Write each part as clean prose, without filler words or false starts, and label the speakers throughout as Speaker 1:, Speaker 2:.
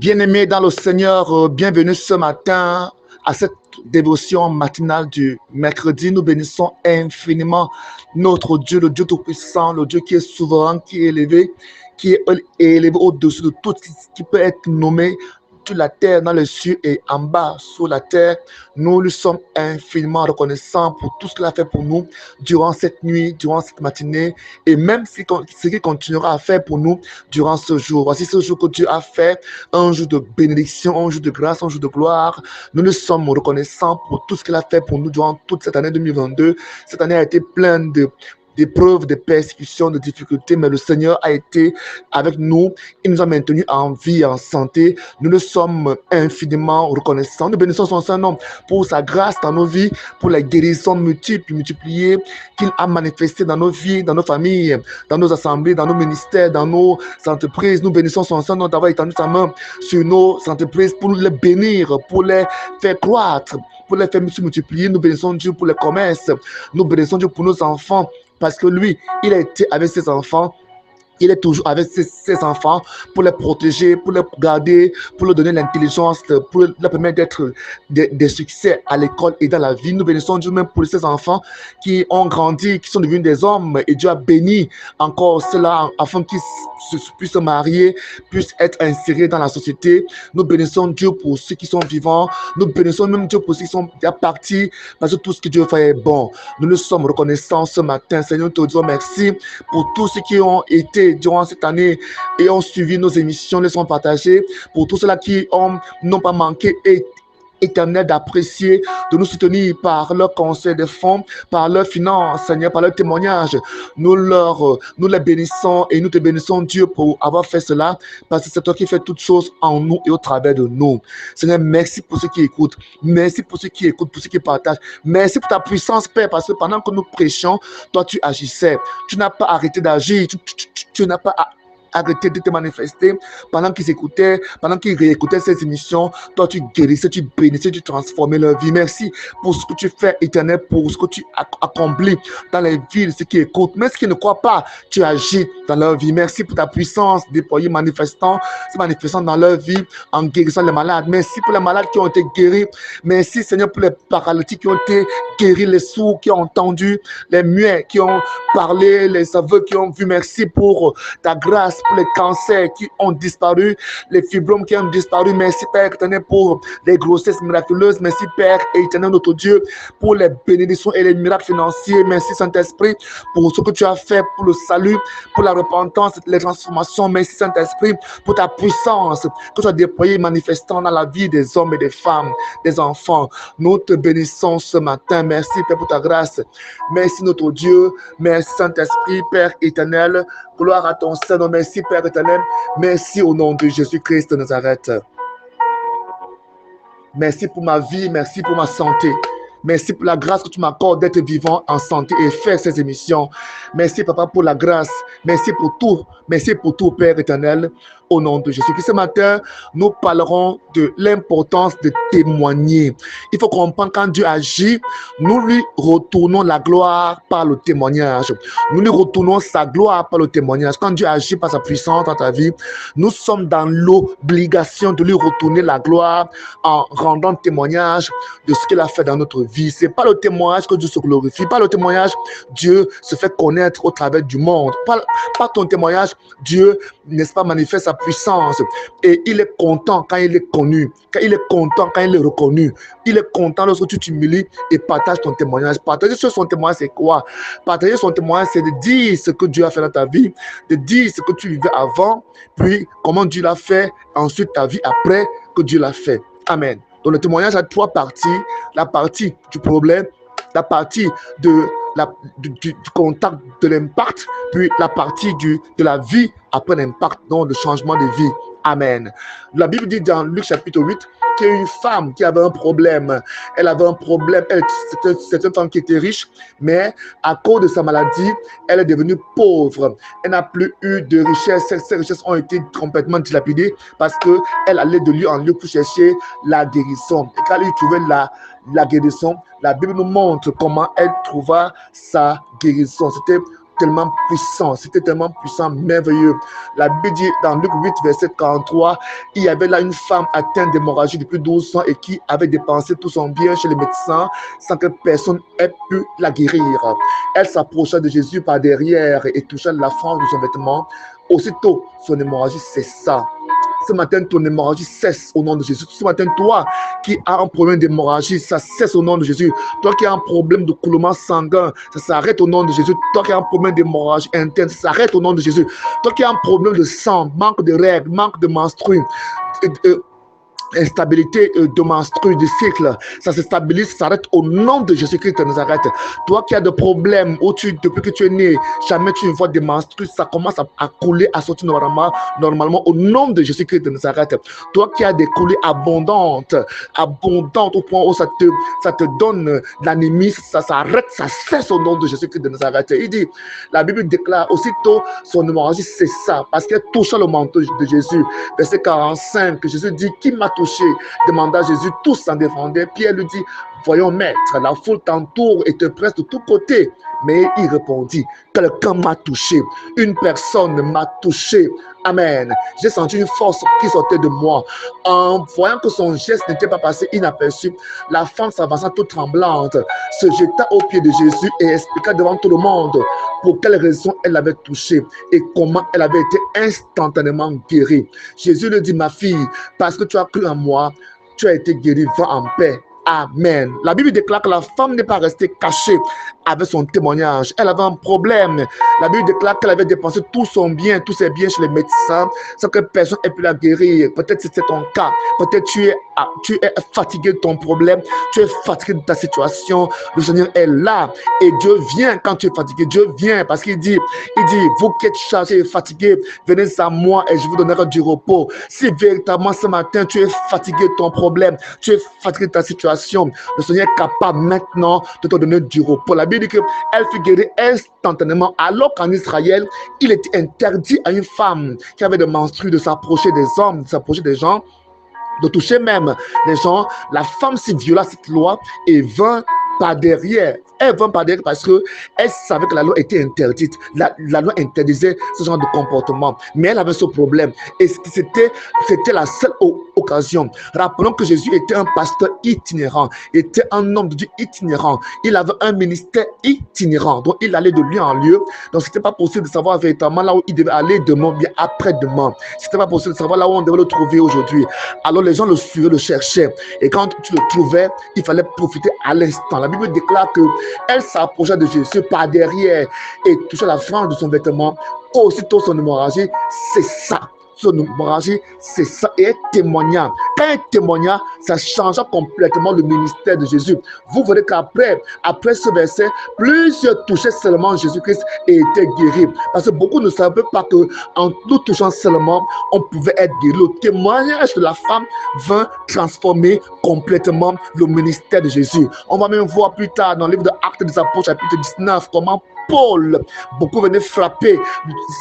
Speaker 1: Bien-aimés dans le Seigneur, bienvenue ce matin à cette dévotion matinale du mercredi. Nous bénissons infiniment notre Dieu, le Dieu Tout-Puissant, le Dieu qui est souverain, qui est élevé au-dessus de tout ce qui peut être nommé sur la terre, dans les cieux et en bas sur la terre. Nous lui sommes infiniment reconnaissants pour tout ce qu'il a fait pour nous durant cette nuit, durant cette matinée, et même ce qu'il continuera à faire pour nous durant ce jour. Voici ce jour que Dieu a fait, un jour de bénédiction, un jour de grâce, un jour de gloire. Nous lui sommes reconnaissants pour tout ce qu'il a fait pour nous durant toute cette année 2022. Cette année a été pleine d'épreuves, de persécutions, de difficultés, mais le Seigneur a été avec nous. Il nous a maintenus en vie, en santé. Nous le sommes infiniment reconnaissants. Nous bénissons son Saint-Nom pour sa grâce dans nos vies, pour les guérisons multipliées qu'il a manifestées dans nos vies, dans nos familles, dans nos assemblées, dans nos ministères, dans nos entreprises. Nous bénissons son Saint-Nom d'avoir étendu sa main sur nos entreprises pour les bénir, pour les faire croître, pour les faire multiplier. Nous bénissons Dieu pour les commerces. Nous bénissons Dieu pour nos enfants. Parce que lui, il a été avec ses enfants. Il est toujours avec ses enfants pour les protéger, pour les garder, pour leur donner l'intelligence, pour leur permettre d'être des succès à l'école et dans la vie. Nous bénissons Dieu même pour ces enfants qui ont grandi, qui sont devenus des hommes. Et Dieu a béni encore cela afin qu'ils puissent se marier, puissent être insérés dans la société. Nous bénissons Dieu pour ceux qui sont vivants. Nous bénissons même Dieu pour ceux qui sont déjà partis. Parce que tout ce que Dieu fait est bon. Nous nous sommes reconnaissants ce matin. Seigneur, nous te disons merci pour tous ceux qui ont été durant cette année et ont suivi nos émissions, les ont partagées, pour tous ceux-là qui n'ont pas manqué éternel d'apprécier, de nous soutenir par leur conseil de fonds, par leurs finances, Seigneur, par leur témoignage. Nous les bénissons et nous te bénissons, Dieu, pour avoir fait cela, parce que c'est toi qui fais toutes choses en nous et au travers de nous. Seigneur, merci pour ceux qui écoutent. Merci pour ceux qui écoutent, pour ceux qui partagent. Merci pour ta puissance, Père, parce que pendant que nous prêchions, toi, tu agissais. Tu n'as pas arrêté d'agir. Tu n'as pas arrêté de te manifester pendant qu'ils écoutaient, pendant qu'ils réécoutaient ces émissions. Toi, tu guérissais, tu bénissais, tu transformais leur vie. Merci pour ce que tu fais, éternel, pour ce que tu accomplis dans les villes, ceux qui écoutent. Mais ceux qui ne croient pas, tu agis dans leur vie. Merci pour ta puissance déployée, se manifestant dans leur vie en guérissant les malades. Merci pour les malades qui ont été guéris. Merci, Seigneur, pour les paralytiques qui ont été guéris, les sourds qui ont entendu, les muets qui ont parlé, les aveugles qui ont vu. Merci pour ta grâce, pour les cancers qui ont disparu, les fibromes qui ont disparu. Merci, Père éternel, pour les grossesses miraculeuses. Merci, Père éternel, notre Dieu, pour les bénédictions et les miracles financiers. Merci, Saint-Esprit, pour ce que tu as fait pour le salut, pour la repentance, les transformations. Merci, Saint-Esprit, pour ta puissance que tu as déployée, manifestant dans la vie des hommes et des femmes, des enfants. Nous te bénissons ce matin. Merci, Père, pour ta grâce. Merci, notre Dieu. Merci, Saint-Esprit, Père éternel. Gloire à ton Saint-Nom. Merci, Père éternel. Merci au nom de Jésus-Christ de Nazareth. Merci pour ma vie. Merci pour ma santé. Merci pour la grâce que tu m'accordes d'être vivant en santé et faire ces émissions. Merci, Papa, pour la grâce. Merci pour tout. Merci pour tout, Père éternel, au nom de Jésus. Ce matin, nous parlerons de l'importance de témoigner. Il faut comprendre quand Dieu agit, nous lui retournons la gloire par le témoignage. Nous lui retournons sa gloire par le témoignage. Quand Dieu agit par sa puissance dans ta vie, nous sommes dans l'obligation de lui retourner la gloire en rendant témoignage de ce qu'il a fait dans notre vie. C'est pas le témoignage que Dieu se glorifie. Par le témoignage, Dieu se fait connaître au travers du monde. Par ton témoignage, Dieu, n'est-ce pas, manifeste sa puissance. Et il est content quand il est connu. Il est content quand il est reconnu. Il est content lorsque tu t'humilies et partages ton témoignage. Partager sur son témoignage, c'est quoi? Partager son témoignage, c'est de dire ce que Dieu a fait dans ta vie, de dire ce que tu vivais avant, puis comment Dieu l'a fait, ensuite ta vie après que Dieu l'a fait. Amen. Donc le témoignage a trois parties. La partie du problème, la partie du contact, de l'impact, puis la partie de la vie après l'impact, donc le changement de vie. Amen. La Bible dit dans Luc chapitre 8 qu'il y a une femme qui avait un problème. Elle avait un problème. C'est une femme qui était riche, mais à cause de sa maladie, elle est devenue pauvre. Elle n'a plus eu de richesse. Ses richesses ont été complètement dilapidées parce qu'elle allait de lieu en lieu pour chercher la guérison. Et quand elle trouvait la guérison, la Bible nous montre comment elle trouva sa guérison. C'était tellement puissant, merveilleux. La Bible dit dans Luc 8, verset 43, il y avait là une femme atteinte d'hémorragie depuis 12 ans et qui avait dépensé tout son bien chez les médecins sans que personne ait pu la guérir. Elle s'approcha de Jésus par derrière et toucha la frange de son vêtement. Aussitôt, son hémorragie cessa. Ce matin, ton hémorragie cesse au nom de Jésus. Ce matin, toi qui as un problème d'hémorragie, ça cesse au nom de Jésus. Toi qui as un problème de coulement sanguin, ça s'arrête au nom de Jésus. Toi qui as un problème d'hémorragie interne, ça s'arrête au nom de Jésus. Toi qui as un problème de sang, manque de règles, manque de menstrues, instabilité de menstru, de cycle, ça se stabilise, ça s'arrête au nom de Jésus-Christ de Nazareth. Toi qui as des problèmes où depuis que tu es né, jamais tu ne vois des menstrues, ça commence à couler, à sortir normalement au nom de Jésus-Christ de Nazareth. Toi qui as des coulées abondantes au point où ça te donne de l'anémie, ça s'arrête, ça cesse au nom de Jésus-Christ de Nazareth. Il dit, la Bible déclare, aussitôt son hémorragie cessa parce qu'elle toucha le manteau de Jésus. Verset 45, Jésus dit, qui m'a touché? Demanda Jésus, tous s'en défendaient. Pierre lui dit, voyons maître, la foule t'entoure et te presse de tous côtés. Mais il répondit, quelqu'un m'a touché, une personne m'a touché. Amen. J'ai senti une force qui sortait de moi. En voyant que son geste n'était pas passé inaperçu, la femme s'avança toute tremblante, se jeta aux pieds de Jésus et expliqua devant tout le monde pour quelle raison elle l'avait touché et comment elle avait été instantanément guérie. Jésus lui dit, ma fille, parce que tu as cru en moi, tu as été guérie, va en paix. Amen. La Bible déclare que la femme n'est pas restée cachée avec son témoignage. Elle avait un problème. La Bible déclare qu'elle avait dépensé tout son bien, tous ses biens chez les médecins, sans que personne ait pu la guérir. Peut-être que c'est ton cas. Peut-être tu es fatigué de ton problème. Tu es fatigué de ta situation. Le Seigneur est là. Et Dieu vient quand tu es fatigué. Dieu vient parce qu'il dit, vous qui êtes chargés et fatigués, venez à moi et je vous donnerai du repos. Si véritablement ce matin, tu es fatigué de ton problème, tu es fatigué de ta situation, le Seigneur est capable maintenant de te donner du repos. La Bible dit qu'elle fut guérie instantanément, alors qu'en Israël, il était interdit à une femme qui avait des menstrues de s'approcher des hommes, de s'approcher des gens, de toucher même les gens. La femme s'y viola cette loi et vint par derrière. Elle vint par derrière parce qu'elle savait que la loi était interdite. La loi interdisait ce genre de comportement. Mais elle avait ce problème. Et c'était la seule occasion. Rappelons que Jésus était un pasteur itinérant. Il était un homme de Dieu itinérant. Il avait un ministère itinérant. Donc, il allait de lieu en lieu. Donc, ce n'était pas possible de savoir véritablement là où il devait aller demain, bien après-demain. Ce n'était pas possible de savoir là où on devait le trouver aujourd'hui. Alors, les gens le suivaient, le cherchaient. Et quand tu le trouvais, il fallait profiter à l'instant. La Bible déclare que elle s'approcha de Jésus par derrière et toucha la frange de son vêtement. Aussitôt son hémorragie cessa. Son hémorragie cessa et elle témoigna. Quand elle témoigna, ça changea complètement le ministère de Jésus. Vous verrez qu'après ce verset, plusieurs touchaient seulement Jésus-Christ et étaient guéris. Parce que beaucoup ne savaient pas qu'en nous touchant seulement, on pouvait être guéri. Le témoignage de la femme vint transformer complètement le ministère de Jésus. On va même voir plus tard dans le livre de Actes des Apôtres, chapitre 19, comment Paul, beaucoup venaient frapper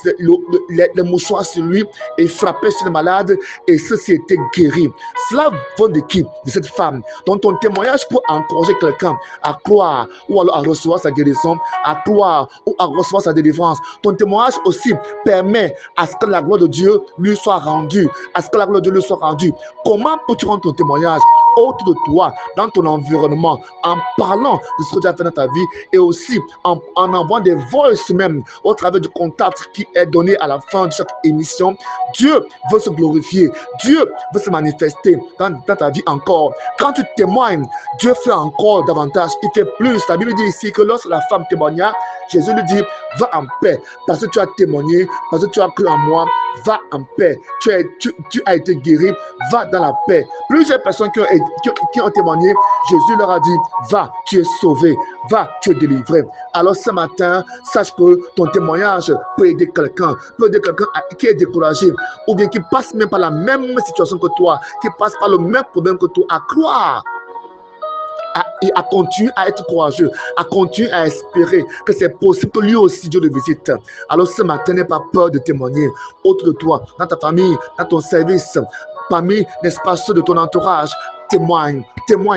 Speaker 1: les mouchoirs sur lui et frapper sur les malades et ceux-ci étaient guéris. Cela vient de qui? De cette femme. Donc ton témoignage peut encourager quelqu'un à croire ou alors à recevoir sa guérison, à croire ou à recevoir sa délivrance. Ton témoignage aussi permet à ce que la gloire de Dieu lui soit rendue, à ce que la gloire de Dieu lui soit rendue. Comment peux-tu rendre ton témoignage autour de toi, dans ton environnement, en parlant de ce que tu as fait dans ta vie et aussi en envoyant des voices même au travers du contact qui est donné à la fin de chaque émission. Dieu veut se glorifier, Dieu veut se manifester dans ta vie encore. Quand tu témoignes, Dieu fait encore davantage, il fait plus. La Bible dit ici que lorsque la femme témoigna, Jésus lui dit, va en paix, parce que tu as témoigné, parce que tu as cru en moi, va en paix. Tu as été guéri, va dans la paix. Plusieurs personnes qui ont témoigné, Jésus leur a dit, va, tu es sauvé, va, tu es délivré. Alors ce matin, sache que ton témoignage peut aider quelqu'un qui est découragé, ou bien qui passe même par la même situation que toi, qui passe par le même problème que toi, à croire. Et à continuer à être courageux, à continuer à espérer que c'est possible que lui aussi Dieu le visite. Alors ce matin, n'aie pas peur de témoigner autour de toi, dans ta famille, dans ton service, parmi, n'est-ce pas, ceux de ton entourage. Témoigne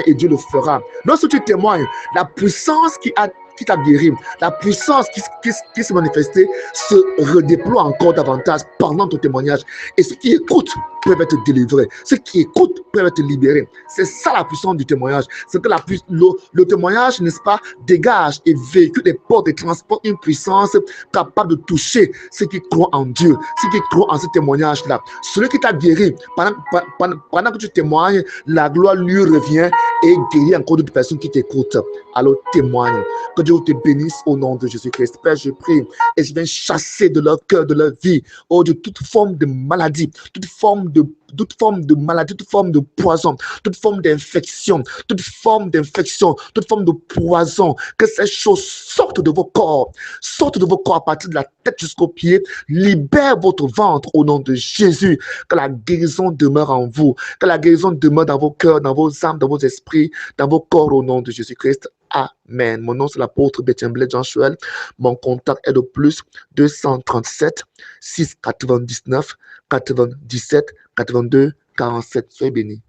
Speaker 1: et Dieu le fera. Lorsque tu témoignes, la puissance qui qui t'a guéri, la puissance qui s'est manifestée se redéploie encore davantage pendant ton témoignage. Et ceux qui écoutent peuvent être délivrés. Ceux qui écoutent peuvent être libérés. C'est ça la puissance du témoignage. C'est que le témoignage, n'est-ce pas, dégage et véhicule des portes et transporte une puissance capable de toucher ceux qui croient en Dieu, ceux qui croient en ce témoignage-là. Celui qui t'a guéri, pendant que tu témoignes, la gloire lui revient et guérit encore d'autres personnes qui t'écoutent. Alors témoigne. Que Dieu te bénisse au nom de Jésus-Christ. Père, je prie et je viens chasser de leur cœur, de leur vie, de toute forme de maladie, toute forme de maladie, toute forme de poison, toute forme d'infection, toute forme de poison, que ces choses sortent de vos corps à partir de la tête jusqu'aux pieds, libère votre ventre au nom de Jésus, que la guérison demeure en vous, que la guérison demeure dans vos cœurs, dans vos âmes, dans vos esprits, dans vos corps au nom de Jésus-Christ. Amen. Mon nom c'est l'apôtre Bétien Bled Jean-Chuel. Mon contact est de plus 237 699 97 82 47. Soyez bénis.